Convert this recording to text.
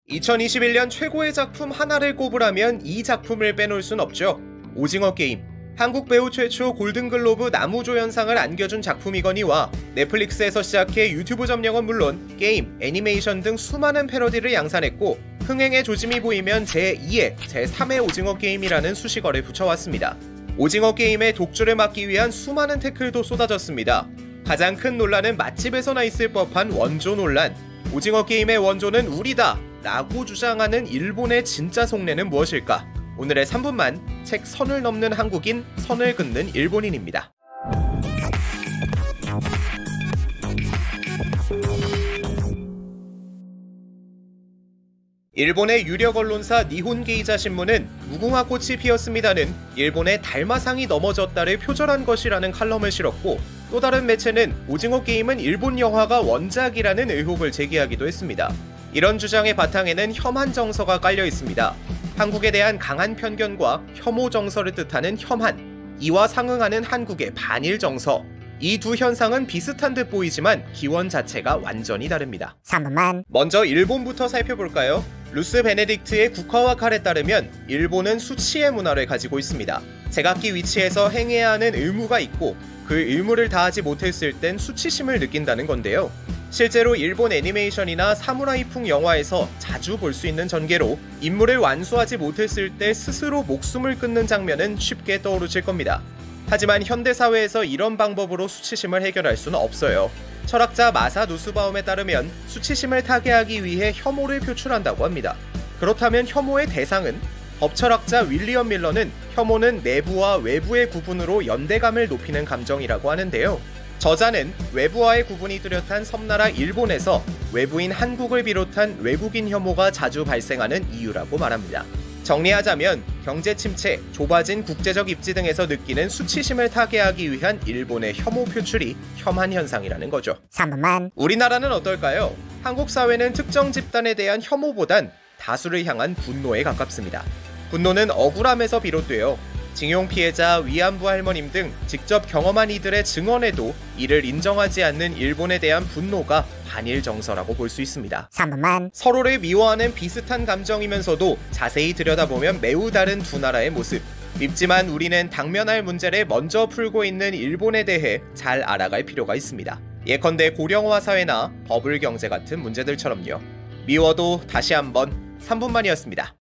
2021년 최고의 작품 하나를 꼽으라면 이 작품을 빼놓을 순 없죠. 오징어 게임. 한국 배우 최초 골든글로브 나무조연상을 안겨준 작품이거니와 넷플릭스에서 시작해 유튜브 점령은 물론 게임, 애니메이션 등 수많은 패러디를 양산했고 흥행의 조짐이 보이면 제2회, 제3회 오징어 게임이라는 수식어를 붙여왔습니다. 오징어 게임의 독주를 막기 위한 수많은 태클도 쏟아졌습니다. 가장 큰 논란은 맛집에서나 있을 법한 원조 논란. 오징어 게임의 원조는 우리다! 라고 주장하는 일본의 진짜 속내는 무엇일까? 오늘의 3분만 책 선을 넘는 한국인, 선을 긋는 일본인입니다. 일본의 유력 언론사 니혼게이자 신문은 무궁화 꽃이 피었습니다는 일본의 달마상이 넘어졌다를 표절한 것이라는 칼럼을 실었고, 또 다른 매체는 오징어 게임은 일본 영화가 원작이라는 의혹을 제기하기도 했습니다. 이런 주장의 바탕에는 혐한 정서가 깔려 있습니다. 한국에 대한 강한 편견과 혐오 정서를 뜻하는 혐한, 이와 상응하는 한국의 반일 정서. 이 두 현상은 비슷한 듯 보이지만 기원 자체가 완전히 다릅니다. 3분만. 먼저 일본부터 살펴볼까요? 루스 베네딕트의 국화와 칼에 따르면 일본은 수치의 문화를 가지고 있습니다. 제각기 위치에서 행해야 하는 의무가 있고 그 의무를 다하지 못했을 땐 수치심을 느낀다는 건데요. 실제로 일본 애니메이션이나 사무라이풍 영화에서 자주 볼 수 있는 전개로 임무를 완수하지 못했을 때 스스로 목숨을 끊는 장면은 쉽게 떠오르실 겁니다. 하지만 현대사회에서 이런 방법으로 수치심을 해결할 수는 없어요. 철학자 마사 누스바움에 따르면 수치심을 타개하기 위해 혐오를 표출한다고 합니다. 그렇다면 혐오의 대상은? 법철학자 윌리엄 밀러는 혐오는 내부와 외부의 구분으로 연대감을 높이는 감정이라고 하는데요. 저자는 외부와의 구분이 뚜렷한 섬나라 일본에서 외부인 한국을 비롯한 외국인 혐오가 자주 발생하는 이유라고 말합니다. 정리하자면 경제 침체, 좁아진 국제적 입지 등에서 느끼는 수치심을 타개하기 위한 일본의 혐오 표출이 혐한 현상이라는 거죠. 3분만. 우리나라는 어떨까요? 한국 사회는 특정 집단에 대한 혐오보단 다수를 향한 분노에 가깝습니다. 분노는 억울함에서 비롯되어 징용 피해자, 위안부 할머님 등 직접 경험한 이들의 증언에도 이를 인정하지 않는 일본에 대한 분노가 반일 정서라고 볼 수 있습니다. 3분만. 서로를 미워하는 비슷한 감정이면서도 자세히 들여다보면 매우 다른 두 나라의 모습. 밉지만 우리는 당면할 문제를 먼저 풀고 있는 일본에 대해 잘 알아갈 필요가 있습니다. 예컨대 고령화 사회나 버블 경제 같은 문제들처럼요. 미워도 다시 한번 3분만이었습니다.